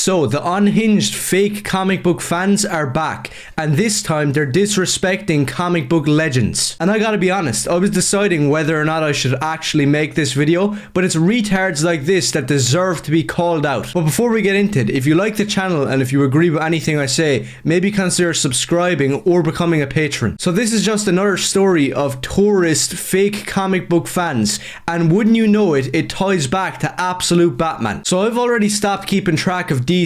So, the unhinged fake comic book fans are back, and this time they're disrespecting comic book legends. And I gotta be honest, I was deciding whether or not I should actually make this video, but it's retards like this that deserve to be called out. But before we get into it, if you like the channel and if you agree with anything I say, maybe consider subscribing or becoming a patron. So this is just another story of tourist fake comic book fans, and wouldn't you know it, it ties back to Absolute Batman. So I've already stopped keeping track of DC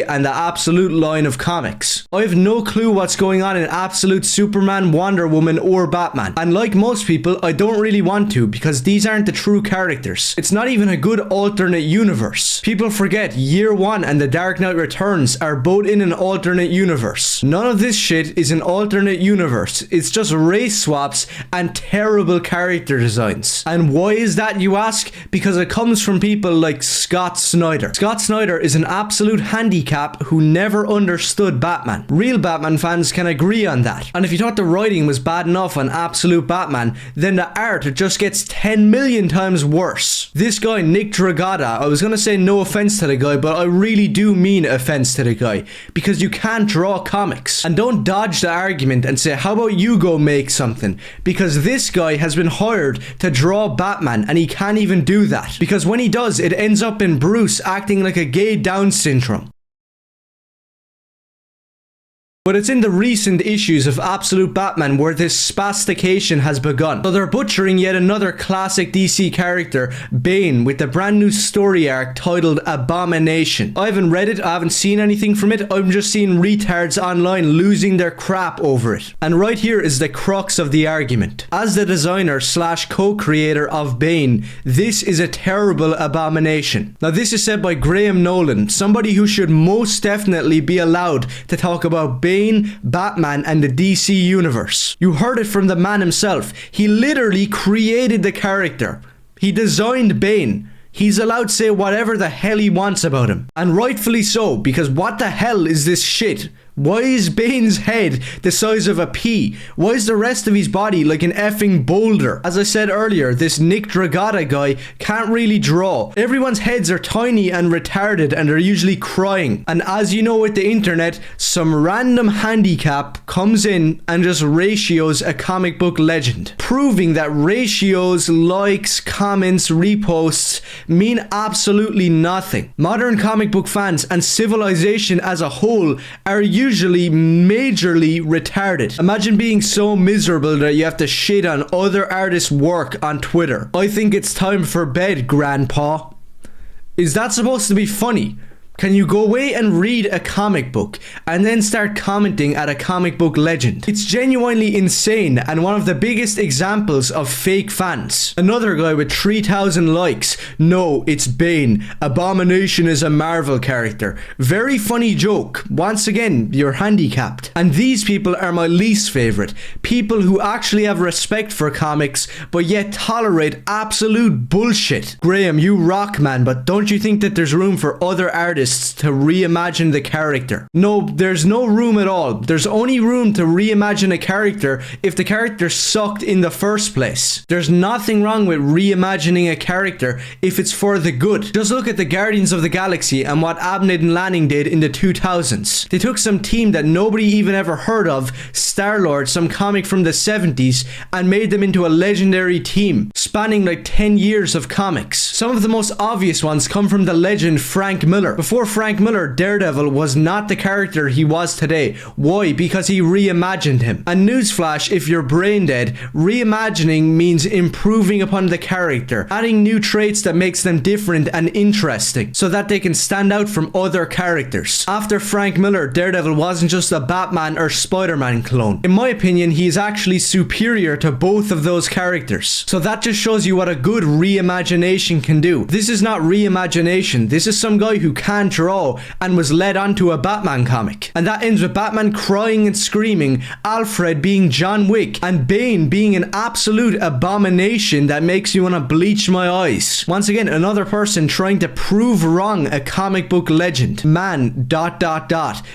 and the Absolute line of comics. I have no clue what's going on in Absolute Superman, Wonder Woman or Batman, and like most people, I don't really want to because these aren't the true characters. It's not even a good alternate universe. People forget Year One and The Dark Knight Returns are both in an alternate universe. None of this shit is an alternate universe. It's just race swaps and terrible character designs. And why is that, you ask? Because it comes from people like Scott Snyder. Scott Snyder is an absolute handicap who never understood Batman. Real Batman fans can agree on that. And if you thought the writing was bad enough on Absolute Batman, then the art just gets 10 million times worse. This guy, Nick Dragotta, I was gonna say no offense to the guy, but I really do mean offense to the guy, because you can't draw comics. And don't dodge the argument and say, how about you go make something? Because this guy has been hired to draw Batman and he can't even do that. Because when he does, it ends up in Bruce acting like a gay Down syndrome. But it's in the recent issues of Absolute Batman where this spastication has begun. So they're butchering yet another classic DC character, Bane, with the brand new story arc titled Abomination. I haven't read it, I haven't seen anything from it, I'm just seeing retards online losing their crap over it. And right here is the crux of the argument. As the designer slash co-creator of Bane, this is a terrible abomination. Now this is said by Graham Nolan, somebody who should most definitely be allowed to talk about Bane, Batman and the DC universe. You heard it from the man himself. He literally created the character. He designed Bane. He's allowed to say whatever the hell he wants about him. And rightfully so, because what the hell is this shit? Why is Bane's head the size of a pea? Why is the rest of his body like an effing boulder? As I said earlier, this Nick Dragotta guy can't really draw. Everyone's heads are tiny and retarded and they're usually crying. And as you know with the internet, some random handicap comes in and just ratios a comic book legend. Proving that ratios, likes, comments, reposts mean absolutely nothing. Modern comic book fans and civilization as a whole are usually majorly retarded. Imagine being so miserable that you have to shit on other artists' work on Twitter. I think it's time for bed, Grandpa. Is that supposed to be funny? Can you go away and read a comic book and then start commenting at a comic book legend? It's genuinely insane and one of the biggest examples of fake fans. Another guy with 3,000 likes. No, it's Bane. Abomination is a Marvel character. Very funny joke. Once again, you're handicapped. And these people are my least favorite. People who actually have respect for comics but yet tolerate absolute bullshit. Graham, you rock, man, but don't you think that there's room for other artists to reimagine the character? No, there's no room at all. There's only room to reimagine a character if the character sucked in the first place. There's nothing wrong with reimagining a character if it's for the good. Just look at the Guardians of the Galaxy and what Abnett and Lanning did in the 2000s. They took some team that nobody even ever heard of, Star-Lord, some comic from the 70s, and made them into a legendary team, spanning like 10 years of comics. Some of the most obvious ones come from the legend Frank Miller. Before Frank Miller, Daredevil was not the character he was today. Why? Because he reimagined him. And newsflash, if you're brain dead, reimagining means improving upon the character, adding new traits that makes them different and interesting, so that they can stand out from other characters. After Frank Miller, Daredevil wasn't just a Batman or Spider-Man clone. In my opinion, he is actually superior to both of those characters. So that just shows you what a good reimagination can do. This is not reimagination. This is some guy who can't draw and was led onto a Batman comic. And that ends with Batman crying and screaming, Alfred being John Wick, and Bane being an absolute abomination that makes you want to bleach my eyes. Once again, another person trying to prove wrong a comic book legend. Man, ...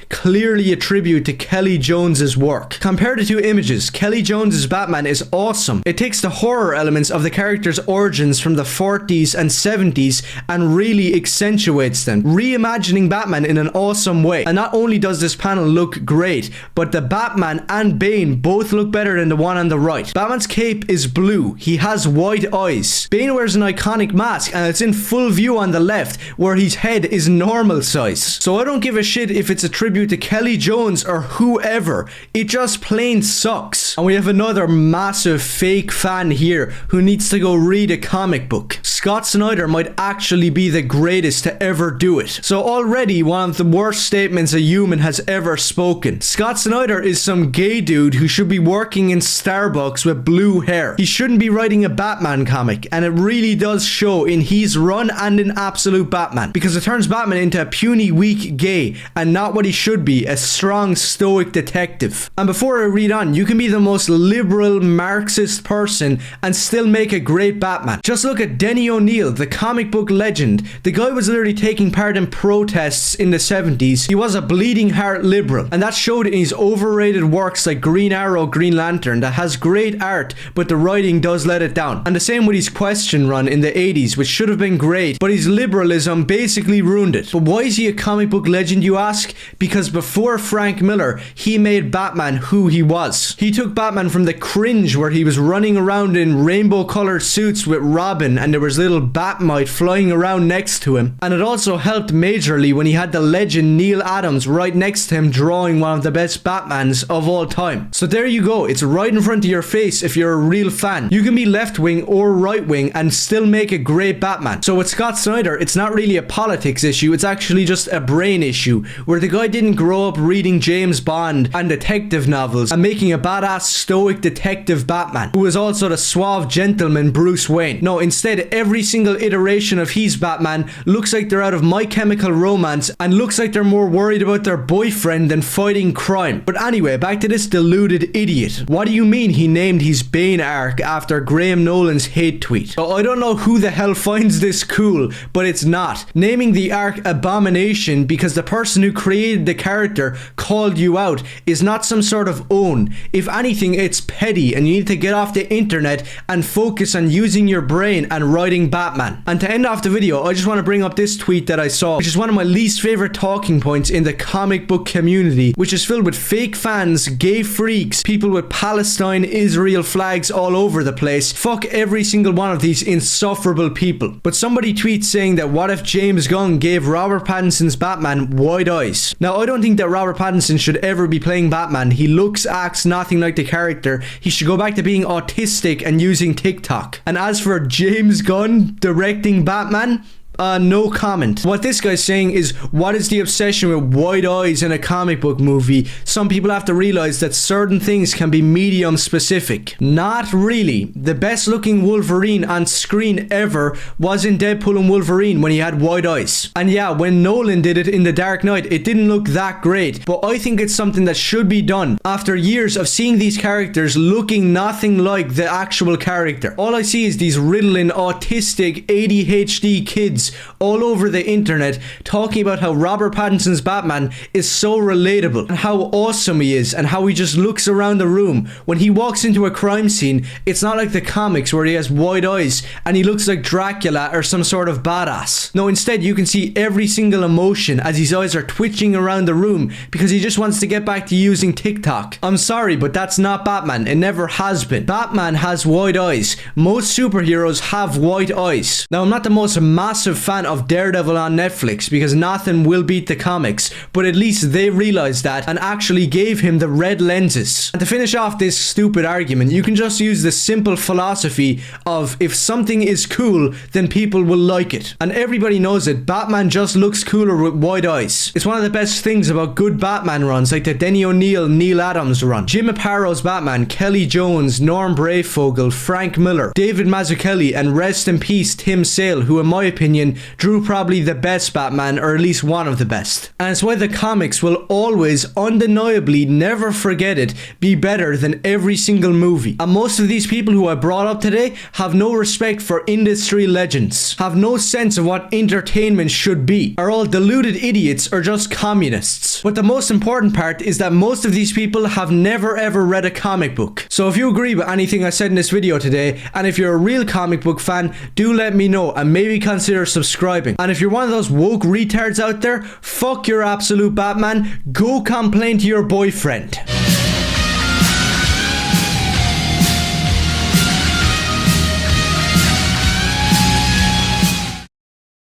clearly a tribute to Kelly Jones's work. Compare the two images. Kelly Jones's Batman is awesome. It takes the horror elements of the character's origins from the 40s and 70s and really accentuates them, reimagining Batman in an awesome way. And not only does this panel look great, but the Batman and Bane both look better than the one on the right. Batman's cape is blue. He has white eyes. Bane wears an iconic mask and it's in full view on the left where his head is normal size. So I don't give a shit if it's a tribute to Kelly Jones or whoever. It just plain sucks. And we have another massive fake fan here who needs to go read a comic book. Scott Snyder might actually be the greatest to ever do it. So already one of the worst statements a human has ever spoken. Scott Snyder is some gay dude who should be working in Starbucks with blue hair. He shouldn't be writing a Batman comic, and it really does show in his run and in Absolute Batman, because it turns Batman into a puny, weak gay and not what he should be, a strong, stoic detective. And before I read on, you can be the most liberal, Marxist person and still make a great Batman. Just look at Denny O'Neil, the comic book legend. The guy was literally taking part in protests in the 70s. He was a bleeding heart liberal, and that showed in his overrated works like Green Arrow, Green Lantern, that has great art, but the writing does let it down. And the same with his Question run in the 80s, which should have been great, but his liberalism basically ruined it. But why is he a comic book legend, you ask? Because before Frank Miller, he made Batman who he was. He took Batman from the cringe where he was running around in rainbow colored suits with Robin and there was little Batmite flying around next to him. And it also helped majorly when he had the legend Neil Adams right next to him drawing one of the best Batmans of all time. So there you go. It's right in front of your face if you're a real fan. You can be left wing or right wing and still make a great Batman. So with Scott Snyder, it's not really a politics issue. It's actually just a brain issue where the guy didn't grow up reading James Bond and detective novels and making a badass stoic detective Batman who was also the suave gentleman Bruce Wayne. No, instead every single iteration of his Batman looks like they're out of My Chemical Romance and looks like they're more worried about their boyfriend than fighting crime. But anyway, back to this deluded idiot. What do you mean he named his Bane arc after Graham Nolan's hate tweet? So I don't know who the hell finds this cool, but it's not. Naming the arc Abomination because the person who created the character called you out is not some sort of own. If anything, it's petty and you need to get off the internet and focus on using your brain and writing Batman. And to end off the video, I just want to bring up this tweet that I saw, which is one of my least favorite talking points in the comic book community, which is filled with fake fans, gay freaks, people with Palestine, Israel flags all over the place. Fuck every single one of these insufferable people. But somebody tweets saying that what if James Gunn gave Robert Pattinson's Batman wide eyes? Now, I don't think that Robert Pattinson should ever be playing Batman. He looks, acts nothing like the character. He should go back to being autistic and using TikTok. And as for James Gunn directing Batman, no comment. What this guy's saying is, what is the obsession with wide eyes in a comic book movie? Some people have to realize that certain things can be medium specific. Not really. The best looking Wolverine on screen ever was in Deadpool and Wolverine when he had wide eyes. And yeah, when Nolan did it in The Dark Knight, it didn't look that great, but I think it's something that should be done after years of seeing these characters looking nothing like the actual character. All I see is these riddling autistic ADHD kids all over the internet talking about how Robert Pattinson's Batman is so relatable and how awesome he is and how he just looks around the room. When he walks into a crime scene, it's not like the comics where he has wide eyes and he looks like Dracula or some sort of badass. No, instead you can see every single emotion as his eyes are twitching around the room because he just wants to get back to using TikTok. I'm sorry, but that's not Batman. It never has been. Batman has wide eyes. Most superheroes have white eyes. Now, I'm not the most massive fan of Daredevil on Netflix because nothing will beat the comics, but at least they realized that and actually gave him the red lenses. And to finish off this stupid argument, you can just use the simple philosophy of if something is cool, then people will like it. And everybody knows it. Batman just looks cooler with wide eyes. It's one of the best things about good Batman runs, like the Denny O'Neil, Neil Adams run. Jim Apato's Batman, Kelly Jones, Norm Brayfogle, Frank Miller, David Mazzucchelli, and rest in peace Tim Sale, who in my opinion opinion, drew probably the best Batman, or at least one of the best. And it's why the comics will always, undeniably, never forget it, be better than every single movie. And most of these people who I brought up today have no respect for industry legends, have no sense of what entertainment should be, are all deluded idiots or just communists. But the most important part is that most of these people have never ever read a comic book. So if you agree with anything I said in this video today, and if you're a real comic book fan, do let me know and maybe consider subscribing. And if you're one of those woke retards out there, fuck your absolute Batman, go complain to your boyfriend.